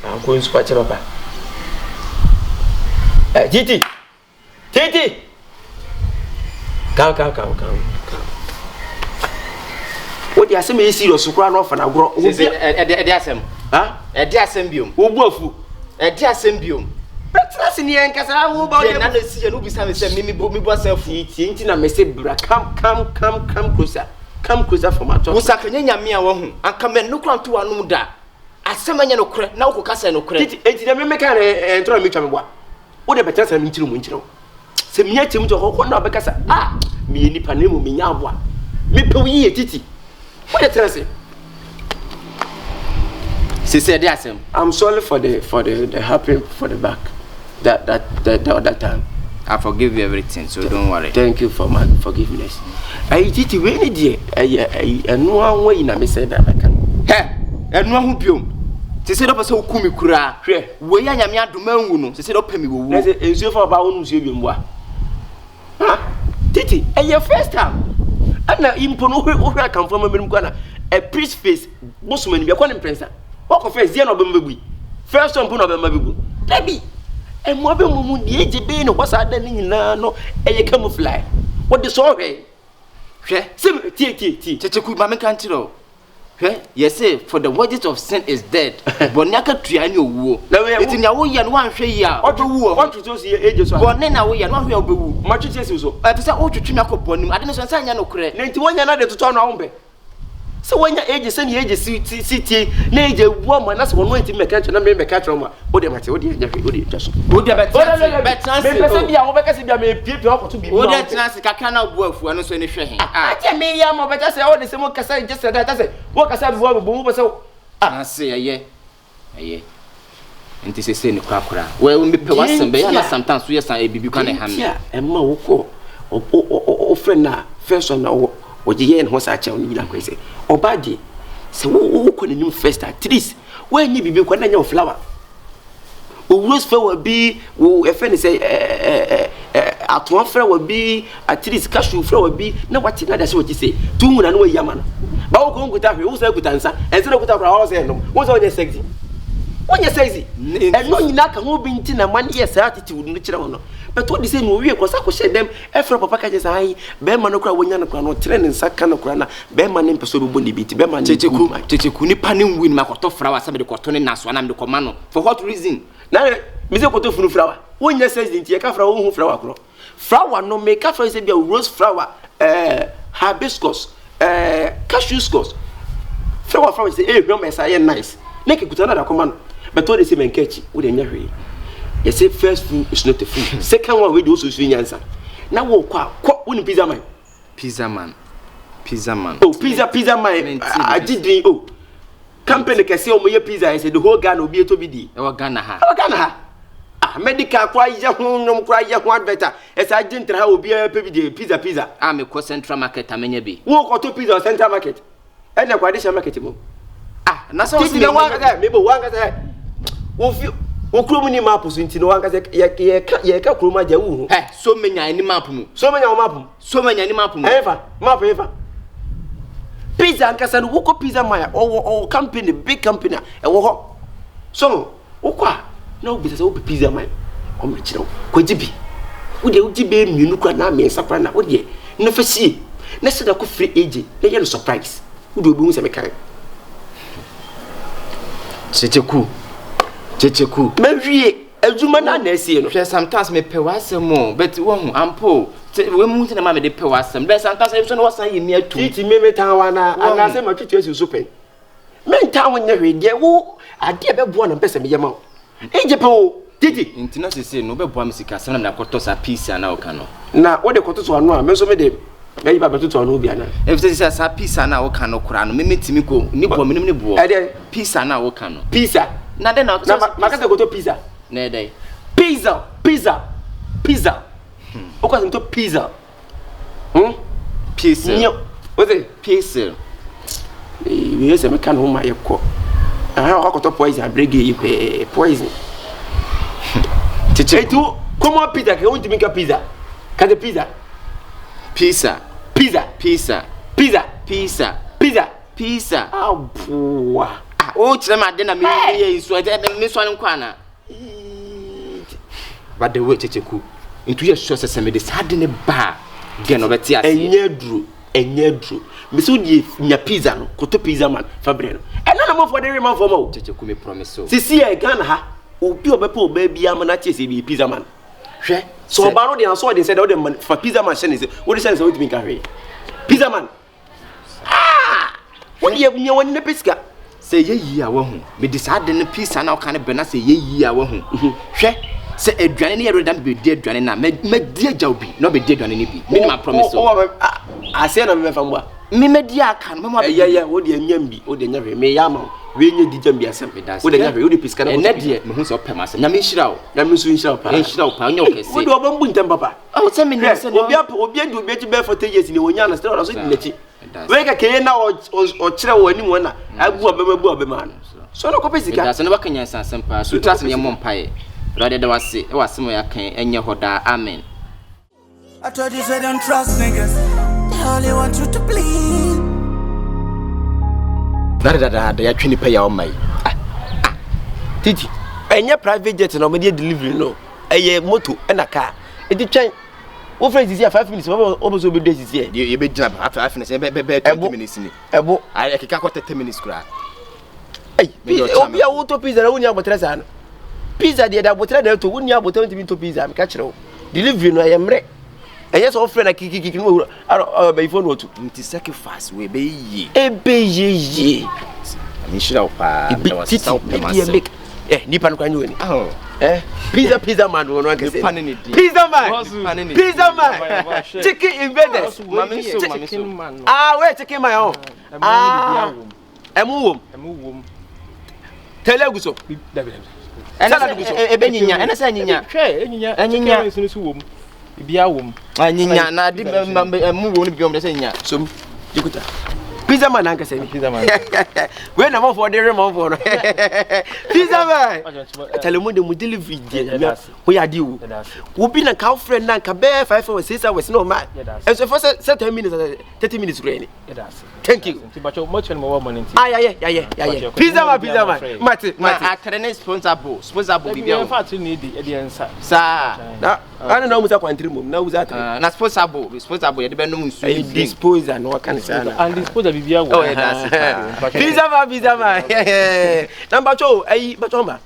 I'm going to patch papa. Titi. Come. What you asem is serious kura no fa na gro. E asem. Ha? E asem biom. Wo buafu. E asem biom. Betra se ne enkasa wo ba o na na si je no bisa me se mi asafu. Titi na me se bra come closer. Come closer for my talk. Wo sakanya nyame a wo hu. Anka me no kura to anu da. Asem anya no kure na wo kasa no kure. Titi enti na me meka na entro me twa me boa. Wo de betra se me nchiro mu nchiro. Se me nya tem to ko na obekasa me nipa na mu me nya aboa. Me pe wo yi Titi. What you tell say? She said yes. I'm sorry for the happening for the back. That other time. I forgive you everything, so don't worry. Thank you for my forgiveness. I did it really dear. I no one way na me say that I can. Hey, and no who biom. She said up so kumi kura. We ya nyame adoma nwu no. She said up me wo. Say enso for ba wonu nsuo biom wa. Ha? Titi, your first time. Ana impo no hwe kan fo mamenu kwa na a priest face bosoma ni be kwa ne prensa wo ko face no be mabui first time no be mabibu dabi e mo be mumu die ejebe no kwasa da ni nyina no eye camouflage what the so hwe sim tie checheku ma me kan tiro hwe yes say for the wages of sin is dead but nyaka tua ni owuo eti nya wo ye no wan hwe yi a obewu what to see age so but ne na wo ye no hwe obewu ma twetwe si so e pese o twetwe akopɔ nim ade no so nsa nya no kure na nti wonya na de toto no ahombe se wonya age se ni age si tie na age wu ma na se wono nti meka twa na me meka twa ma o de mate o de nya hwe o de twa so o de betrans me pese bia wo beka se bia me piepie okoto bi o de trans kakra na obu afu ano so ne hwe he ate me ya mo beta se o de se mo kasa just that say wo kasa bi wo bo mo pese ase aye enti se ne kwakura we me pe wasem be ya na sometimes so yes an bibi kan ha me ya e ma wo ko o friend na first one na wo je yen ho sa cha oni nyina kwese obade se wo ko nanim first at least we nyi bibi ko na nya flower o rose flower bi wo e friend say ato flower bi at least cashew flower bi na wati na da se wo ji say tu hu na no yama no ba wo ko nguta hwe wo sa guta nsa ense na guta fra wo say no wo so nya sexy wonya sexy no nyina ka ho bi nti na man yes attitude no kire ho no but what they say no wie ko sa ko she dem efra papa ka je sai be ma no kra wonya no kra no tere ne nsa ka no kra na be ma ne mpeso be boni biti be ma ne checheku nipa ne win makoto frawa sabe de koto ne naso na me de koma no for what reason na me se koto funu frawa wonya sexy nti e ka frawa wo hu frawa kro frawa no me ka frawa se bia rose flower hibiscus cashew frawa say no me say nice make kuta na da koma no but what they say menkechi wo de nya hwe you say first food is not a food second one we do so nyansa na wo kwa woni pizza man oh pizza man I did company kese o moye pizza I say the whole Ghana obi eto bi di e wa Ghana ha medical kwa ye ho nom kwa ye ho better esa jintra ha obi e pe bi di pizza me ko central market amenya bi wo ko to pizza central market e na kwa de market mo na so me wanga say wo fi wo kromu ni map so nti no wanga say ye ka kromu aja wu so menya ni map mu so menya ni map mu map pizza ankasa no wo ko pizza maya o company big company e wo ho so wo kwa na wo bisa say wo pizza maya o me kire ko jibi wo de wo jibe mienu kwa na me safra na wo de no fasie na se da ko free age na ye no surprise wo de obi hu se me kan checheku mawie azuma na na asie no sometimes me pe wasem but wo hu ampo we mu na ma me de pe wasem but sometimes e so no wasan yi mi atu titi me tan wa na ana se ma twetwe asu so pen me tan wo nya hwe de wo ade be boa na pese me yema eje pe wo titi intina se no be boa me sika sem na koto sa peace na o ka no na wo de koto so anu a me so me de me ba beto to anu bia na e fi se sa peace na o ka no kura no me metimi ko ni bo me ni bo peace na o ka no pizza na de na makata go to pizza na dey pizza o ka to pizza pizza nyo what is pizza we se me kan ho ma yekọ aha ko to poison brege yi poison chiche tu como pizza que onde me ka pizza ka de pizza pizza ah boa oh chema de na me ye so de me so an kwa na but the way checheku into ye sure say me de sad ne ba de no beti ase enye dru me so die nya pizza no koto pizza man fabre no ena na mo for the remand for mo checheku me promise so sisi e Ghana ha obi obepe oba bia ma na chese bi pizza man hwe so oba no de na so de say de man for pizza man shene say what say what me ka hwe pizza man what ye nya woni na pesika say ye yi a wo hu me de sad ne pizza na o kan be na say ye yi a wo hu hwe say aduane ne ye redam be di aduane na me di agya obi no be di aduane ne bi me ma promise so ase na me fa mba me di aka no me wo de nyam bi wo de nya me ya ma we nya di jam bi asem wo de nya wo de piska na ene de me hu so pem asem nya me nhira o na me so nhira pa nya o kese wo de obambu ntem papa o se me ni se no obi adu obi ti be for 10 years ni wonya na still so di nachi we ka keye na o kire wo ani mo na agu obema no so no ko pesika da se no bakanya asem pa so trust ne mo mpae rather da wase e wase mo yakan enye hoda amen. I told you say don't trust niggas. They only want you to bleed. Da ya twini pa ya o mai. Titi, enye private jet no me dey delivery no. Eye moto e na car. E di twen. Wo friend is here 5 minutes, obo so be dey is here. You be jina after 5 minutes, be 20 minutes ni. Ebo, I kika ko 30 minutes kura. Ei, obi a wo to pizza na woni abotre sa no. Pizza dey da abotre na to woni abotre ntimi to pizza, me ka kire wo. Delivery no eye mre. Eye so friend na kiki no aro be phone wotu. Nti sacrifice we be yi. Ebe ye. Ni shira o pa na wasa o pe mase. Nipa no kwanyo ni. Pizza man wono aka say. Pizza man. Chicken invaders. Chicken man. Where chicken man on? Emu wom. Teleguso. Ebe nyinya, ena sa nyinya. Hwe nyinya nsunu su wom. Bibia wom. Nyinya na di emu wom biom de sa nyinya. Som jikuta. Pizza man anka say pizza man. We na mo for the remon for no. Pizza man. Telemo de mo delivery dey. Wo ya di wo. Wo bi na ka friend na ka be 5 hours 6 hours no man. And so for 10 minutes 30 minutes rain. Thank you. But you much more money. Yeah. Pizza man. Mate. Akere sponsorable bibia. In fact need the answer. Sa. Na ana na musa kwantiri mum na uza atre. Na sponsorable ye de be no nsu. Disposer no kan say. And disposer bibia wo. Oh that's it. Pizza man. Number 2 bacho ma.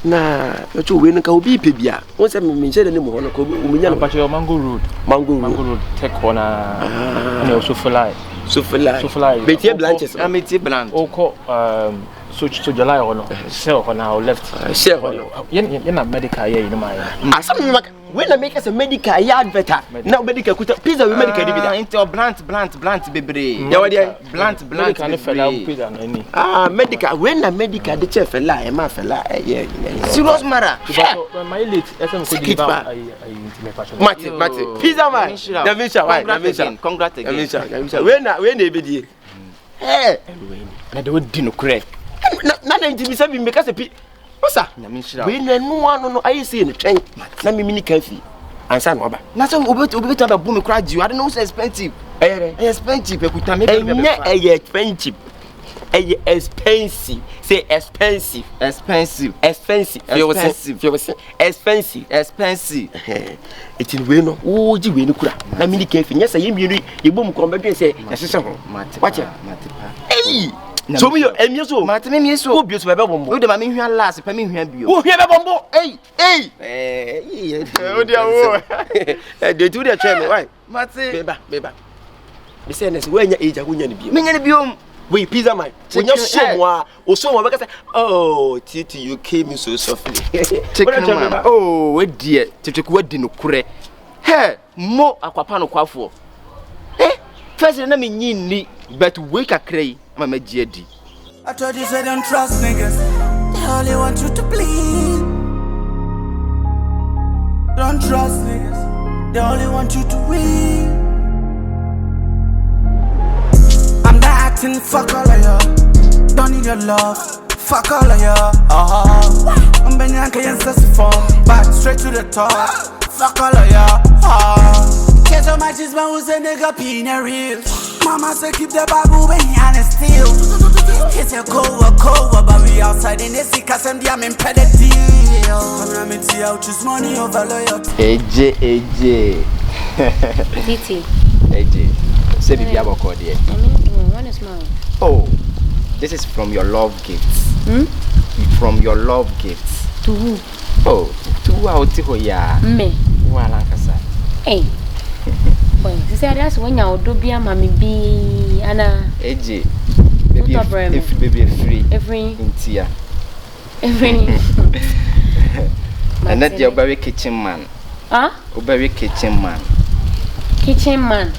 Na bacho we nka obi pe bia. Won say me nche de ne mo hono ko uminya no bacho Mango Road take corner. And also fly. Betie blanches. Metie blanch. Oko so July or no. Sell on our left. Share on. You na medical here in my. Asam when I make us a medical yard better. Now medical kuta pizza we medical dividend. Into blunt bebre. Ya wadi blunt can fella pizza any. Medical when a medical the chef fella e ma fella serious matter. My late FM could give out Mate pizza man. Na Misha. Congrats again. Misha. When e be die. Na de wodi no kure. Na ntimi se bi make us a pi. Osa. We no ayi say no twen. Na me mini kafi. Ansa no oba. Na so obi to ba bu me kura jiu. I don't know so expensive. Expensive ekuta me be expensive. Expensive. Say expensive. Expensive. It's in we no. Oh, ji we no kura. Na mini kafi. Nya say yemi ye bom ko be say ya hyehyɛ ho. Watch it. Hey. So me emieso. Mate me emieso. Wo bioso be bombo. We de ma me hwan last pa me hwan bio. Wo hwan be bombo. Hey. O dia wo. They do the chairman, why? Mate. Beba. They say nese we nya age agunya ne bio. Me nya ne bio. We pizza man. When you show moi, also moi because oh, Titi you came in so softly. Chicken man. Oh, we dear. Titi ku wadi no kure. Hey, mo akwapa no kwafo. First na me nyini, but we kakrai ma magiadi. I told you say don't trust niggas. They only want you to bleed. Don't trust niggas. They only want you to win. I'm not acting, fuck all of you. Don't need your love, fuck all of you. I'm Benyanka and Sassifon, back straight to the top. Fuck all of you. Get so much is my who's a nigga pina real. Mama say keep the Bible when you honest still. It's a cold, but we outside in the sick as I'm in pedal. I'm going to out choose money over loyalty. AJ. Titi. AJ. Say baby about call there. One is small. Oh, this is from your love gifts. From your love gifts. To who? Oh, to who out ya? Me. Wala kasa. Hey. Boy, this is that's when you do be a mommy be Anna. AJ. Baby free. Every Intia. And that your very kitchen man. Huh? Very kitchen man. Kitchen man.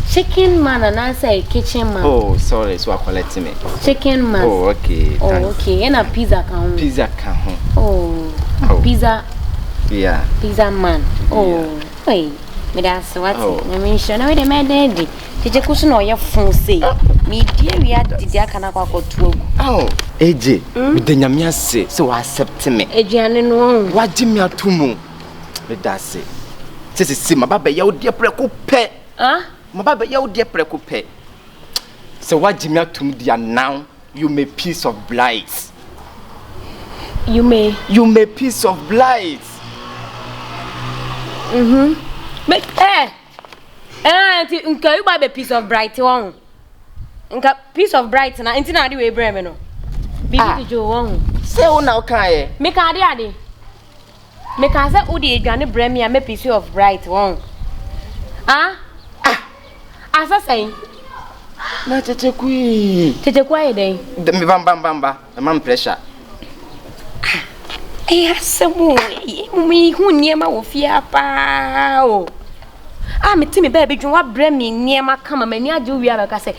Chicken man and I say kitchen man. Oh, sorry, so I collect me. Chicken man. Oh, okay. Oh, okay. And a pizza can. Pizza can. Oh. Pizza. Yeah. Pizza man. Oh. Wait. Me that's what. I mean, sure. Now we the man daddy. Did you cushion or your phone say? Me dear, we had the Yakana go to. Oh, AJ. The Yamia say so accept me. AJ, no. What Jimmy are to move? That's it. This is my baby, you dear preco pet. My baby, you dear preco pet. So what Jimmy to me dear now? You may piece of blights. You may piece of blights. But nka you buy a piece of bright one. Nka piece of bright na inti na di we brem no. Bibi jo won. Say o na o kan e. Me ka ade. Me ka say o di adwane brem ya me piece of bright one. Asa say. Na checheku yi. Checheku ayi den. Me bamba. Man pressure. Asemu. Me hu niema wo fia pa o. Me timi baby dwon wa brem me niema kama mani age wi abaka say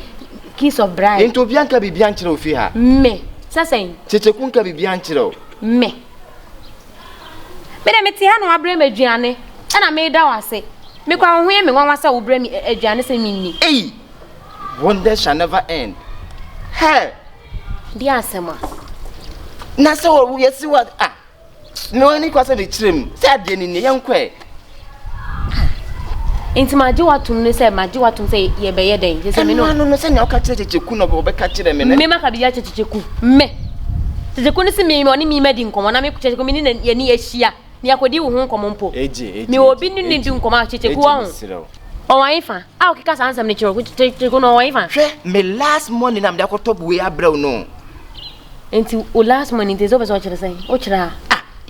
kiss of bride. Into bianca bibia nkyere ofi ha. Me. Sasen. Checheku nka bibia nkyere o. Me dem ti ha no abrem aduane. Na me da wase. Me kwa ho me nwanwa sa wo brem aduane se minni. Hey. Wonder shall never end. Hey. Dia asema. Na se wo yesi what no any kwase de kirem. Se ade ni ne yenkwe. Enti maji watum ne se maji watum se ye be ye den. Je se me no se ne o ka kire checheku no be ka kire me ne. Me maka bi ya checheku. Me. Checheku ni se me oni mi medi nkomo na me checheku mi ni ye ni ehia. Ni akodi wo ho nkomo mpo. AJ. Me obi ni ndi nkomo a checheku wa ho. O wa ifa. O kika sa ansam ne chiro ku checheku no wa ifa. Hwe me last morning am de akotob we abrɛw no. Enti o last morning te zo be so chire sai. O chira.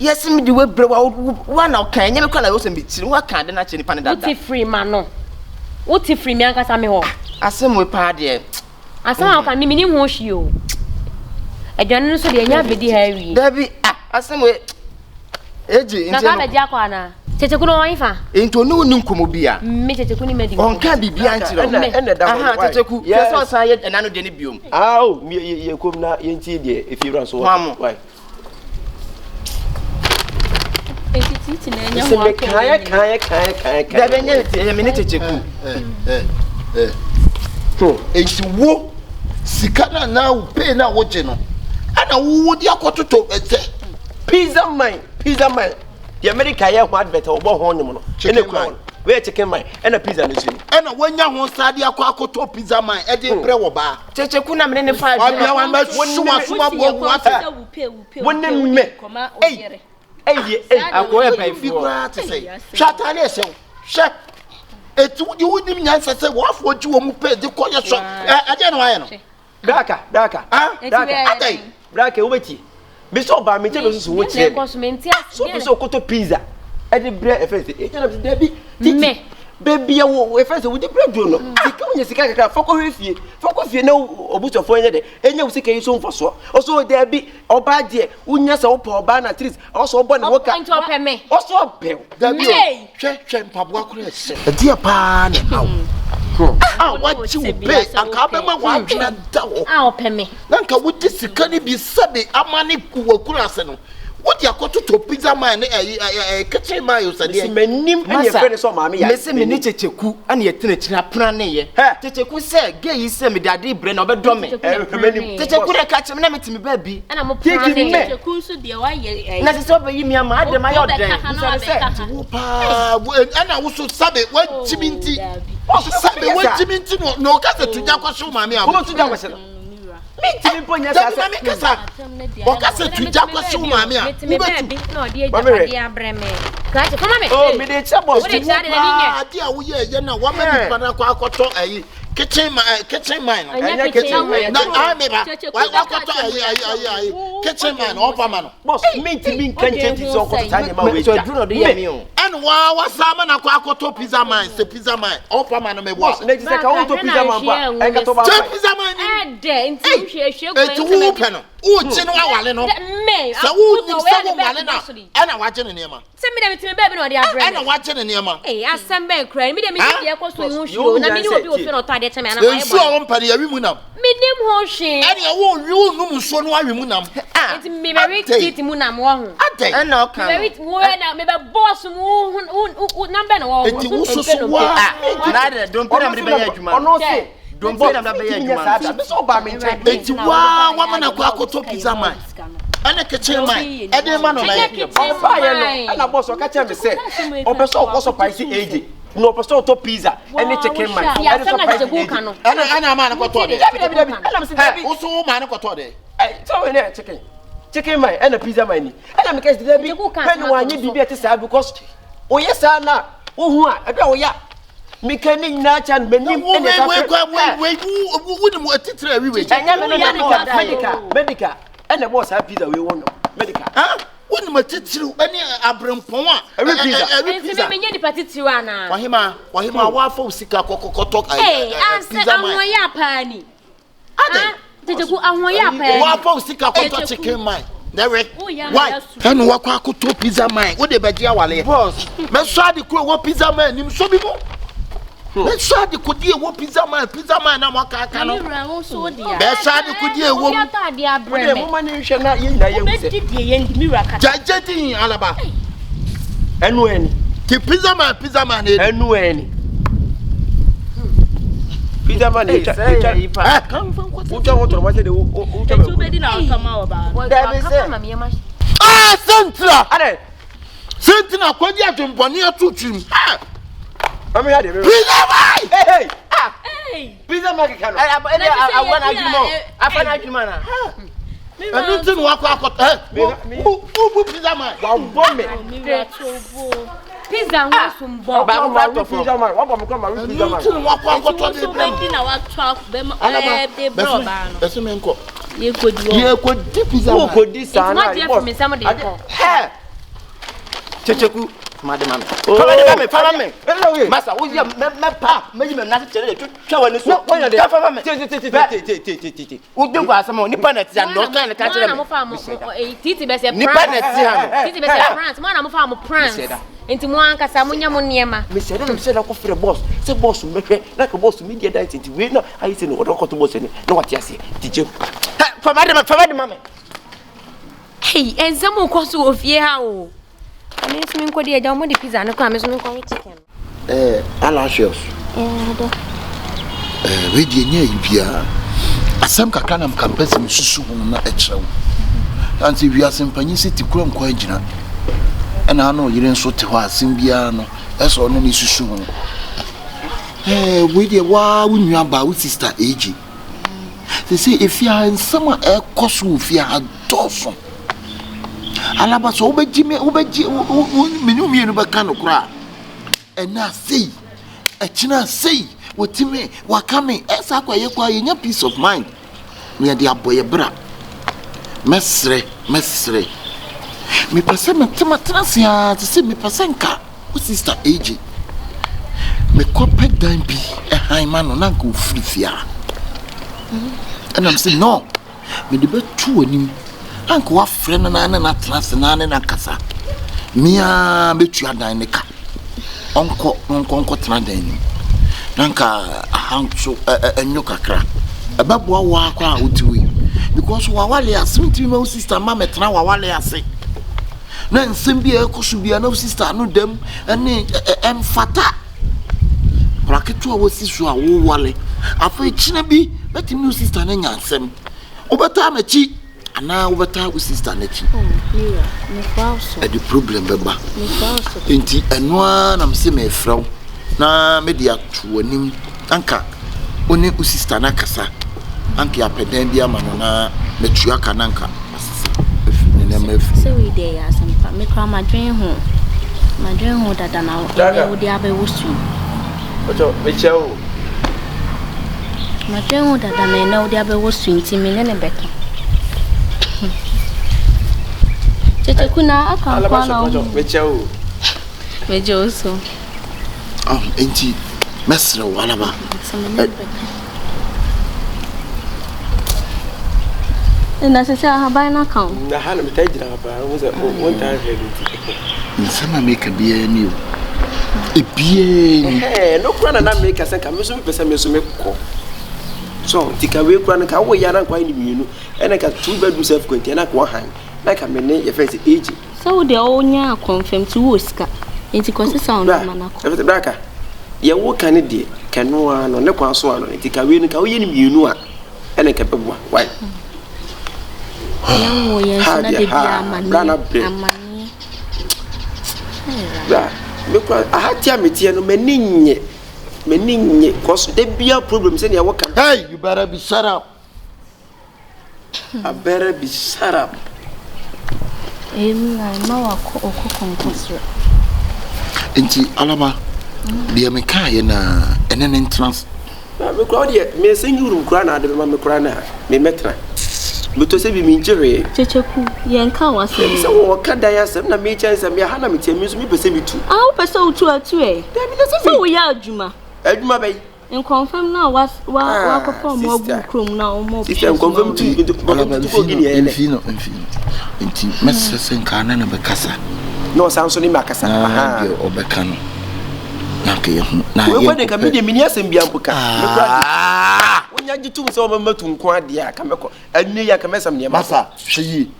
Yes, me the way one now can you call us and be chilling? What kind of natural panada? What free man? No, what free me? Anka sami ho. Asem we party. Asem can me who she you. I don't know so the nya bedi Harry. Debbie, asem we. Eji, na ka be dia kwa na. Checheku no wifa. Into no nkomo bia. Me checheku ni medi. On can be bia nchiro. Aha, checheku. Yes, so ye enano de ni biom. Aw, ye kom na ye nti de if you run so. Why? Titi na nya ho. Kaya. Debe nye me ne checheku. So, enti wo sikana na wo pay na wo je no. Ana wo di akototo eze. Pizza mine. The America ya ho advert obo ho nyum no. Ene kwa. We chicken mine. Ena pizza no sini. Ena wanya ho sade akoto pizza mine. E de bre wo ba. Checheku na me ne fa. Wa bia wa ma suwa bo ata. Wonne me. Akoya paifo. Shata na ese. She. Etu di woni nyansa se wo afo ji wo mu pe de koye so. Ade no aye no. Daka. Atai. Braka ubeti. Me so ba me tebe so wo chie. So be so koto pizza. E de bre efese. E tena Debbie. Me. Baby ya wo efese wo de bre do no. Sika wo nyesika kakra foko hwefie. Foko fie na obusofo enye de. Enye wo sika yi so mfaso. Oso Debbie oba de unya se wo pa oba na trees. Oso obo ne woka. Oso ope. Debbie. Hwe mpaboa kora ese. E dia pa na aw. What you pay? Anka be ma wa twena da wo. Ope me. Nanka wo di sika ni bi sabe amane kuwakura ase no. What you got to pizza man kitchen man you said menim and your friend so mama ya me se me ni checheku ana ye tena kira pra na ye checheku se ge yi se me dade bre na obedo me menim checheku de ka chim na metimi ba bi ana mo pra na checheku so de wa ye na se obe yi mi ama ade ma yo den wo pa ana wo so sabe wa chiminti Sabe what you mean to no case to Jacko show mammy. Come to Jacko. Me to point yes, what case to Jacko show mammy. No, dear Breme. Oh, me the trouble. Dear, we are now 1 minute for a kitchen mine. No, I never. Why kitchen man, Opperman. Boss, mean to mean can't so time. And wow, what's Salmon Aquaco pizza mine, the pizza mine, Opperman may walk. Next second, I want to pizza man. I got to pizza mine. It's a whoop. Oh, Chino, May. So who knows and I'm watching in Yama. Send me to baby or the other. And I'm watching in Yama. Hey, ask some man crying. Me, the equals to you. And I mean, you will not tie the time. I'm so on Paddy, every moon. Medium horse. And you won't you so no moon. It's me very kitty moon. I'm one. I know, very well. Maybe a boss who number one. It was so wild. Don't put them in the bed. Don't put them in the bed. So bad, it's wow, woman, a quack pizza mine. And a kitchen mine. And the man on fire. And I was a catcher to say, or person also pricey age. No, person to pizza. And it's a came man. And I'm a man of what also man of what so in there, chicken mine and a pizza mine. And I'm a case to be one you be at the side because, oh, yes, I'm not. Oh, yeah. Mechanic Natch and Benin. Medica. And the boss happy that we want medical. Wouldn't my tittle any Abram Poma? Every pizza. Wahima, waffle, sika, cocoa talk. Hey, I said, I'm a yapani. Did you go on my yapani? Waffle, sika, chicken mine. Why? And what to pizza mine? What the Badia Wale? Boss, let's try the crew what pizza man, you show me more. Let's try the could dear what pizza man, I'm a cacano. Let's try the could dear woman, you shall not use the miracle. Judging Alaba. And when the pizza man, and when pizza man, come from what Centra. Sentina, when you have to Bonia to him. I mean, hey, pizza market. I want to man. I don't think what who pizza man. Pizza was some bomb. Pizza man. What am I going to you could pizza. Who could this? I'm not here for me. Somebody. Checheku. Madam, follow me. Master, who's your pap? Maybe not to show an issue. Would you pass some more Nipponets and no kind of country? I'm a farm of Titi Bessie, France, man, I'm a farm of France. Into Moanca, Samunia Moniema. Miss Adam said, I'll offer a boss. Say, boss, make like a boss media density. We know I say, what to boss in it. No, what you say, did you? For madam, hey, and someone cost you of ye how. I mean, could you down with the pizza and a crime is no chicken? Alacios. We did near you, Pia. Some cacanum campus in Susu, not a show. And if you are some Panicity Chrome Quagina, and I know you didn't so to us in Biano, that's all any Susu. We did why when you are about sister AG. They say if you are in summer air costume, if you are Dawson. Alaba so obeji menu mienu baka no kra ena sei echina sei wotime wakame esa kwaye yenya peace of mind me de aboye bra mesre me pese metema transia to see me pese nka o sister AJ me kope dan bi han ma no na nka ofrifia and I'm saying no me de betu anim anko wa friend na trans na kasa mia betu adan ne ka onko tran dan ni nanka ahancho enyo kakra ababo wa akwa otiwe because wa wale asinti me sister ma metra wa wale ase na nsem bi ekosu bia na sister no dem ene emfata braketu a wosisu a wo wale afa china bi betimi sister na nyansem obeta machi ana ubata sister nachi the problem beba enti enwa na mse me frau na media to anim anka oni sister na kasa anka apedan bi ama no na metua kananka ne mafi so we dey asampa me kra madwen ho dada na wo dey abewosu ojo mechao madwen ho dada na wo dey abewosu ntimi ne beka tete kuna aka kwa na ojo mechao mejo so enti mesre wala ba na sesa haban na kan na hala metajira ba wo se won ta heavy nsama make bia ni o ebie no kura na make sen ka me so me pesa me so me ko so tika we kura na ka wo yara kwa ni mienu ena ka 2 bedroom self contained na ko han na ka me ne ye face age so de onya confirm to woska enti ko sesa on na na ko e braka ye wo kan de kanu ano ne kwa so ano tika we ni ka wo ye ni mienu a ena ka beboa why yan wo yen na de bia amani bra me kwa ahatia metie no meninye cause there be a problem say na wo kan hey you better be shut up I better be shut up ma wa ko konkoso enti alama bia me ka ye na enen entrance me kwa de me sengu kura na de me kura na me metra beto se bi minjere checheku yen ka wase se wo ka dan asem na me chance me ha na me tie me so me pese me tu wo pese wo tu atu e da bi na se wo ya adwuma bai en confirm na wa perform mo bu krom na o mo system confirm tu ko gini e ne infino enti messe sen ka na be kasa no sanso ni makasa aha bi obeka no na ke na we kwa de ka me de mini asem bia mpuka me kwa onya gitum se o mamatu nko ade aka meko anne ya ka mesam ne masa hweyi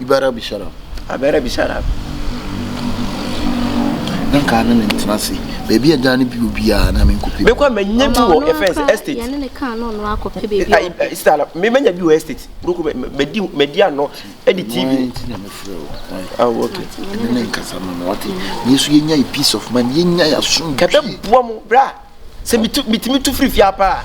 ibara bi shara abara bi shara dan ka na ntinasi baby ada na bi obia na me nkopi me kwa manya bi wo FS estate ya ne ka no akope baby style me manya bi wo estate ruku medi ano edi TV okay ne nkasa no wati yesu yenya a piece of man yenya ya sun kebe boam bra se mitimi tu free fia pa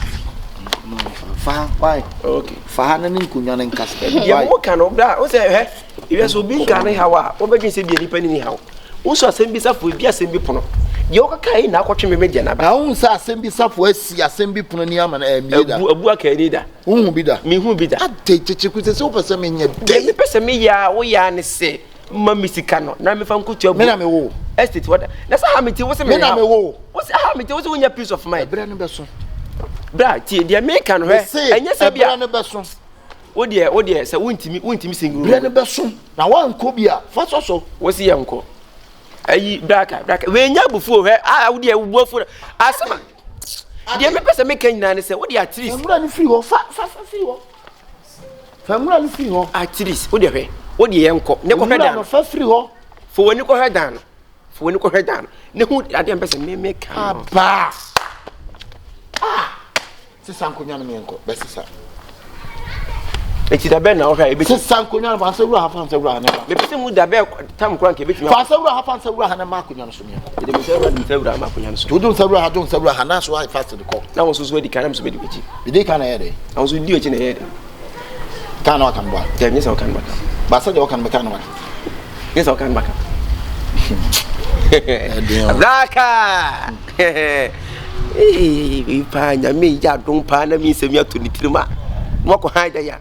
fa why okay fa na ne nkunya ne nkasa ya mo ka no bra o se he iwe so bi nka ne hawa o begin se bi ni pani ni hawa o so asem bi safo bi asem bi pono ye o ka kai na akotwe media na ba wo sa asem bi safo asi asem bi pono ni ama na emieda abu aka ni da wo bi da mi hu bi da ate checheku se o pese me nya de mi pese me ya wo ya ne se ma misika no na me fa nkotu abu me na me wo estate what na sa ha me ti wo se me na me wo ha me ti wo se wo nya peace of mind bra no be so bra ti de me kan ho enya se bia bra no be so wo de se wontimi single bra no be so na wan ko bia fa so wo se yanko ayi braka we nya bufu he wo de bufu asema de me pese me kan nyina ne se wo de atris famura ni free ho fa free ho famura ni free ho atris wo de he wo de yanko ne ko hedan no fa free ho fo woni ko hedan ne hu ade pese me kan ba sanko nyana me enko be sisa eti da be na o hwa e be sanko nyana ba sawura hafa sawura na me pese mu da be tam kran ke be tuma fa sawura hafa sawura na ma ko nyana so me enko de me sawura ma ko nyana so to do sawura na so ai fast de ko na wo so so di kanam so be di bechi be de kana yede na wo so di ochi na yede kana wa kan ba de me so kan ba ba sa de wa kan ba kana wa me so kan ba ka Braka pa nyame ya don pa na mi semi ato ni tirima mo ko haja ya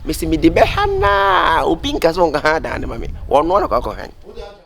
me se mi de be hana obi nka so nka ha da na mame wono na ko han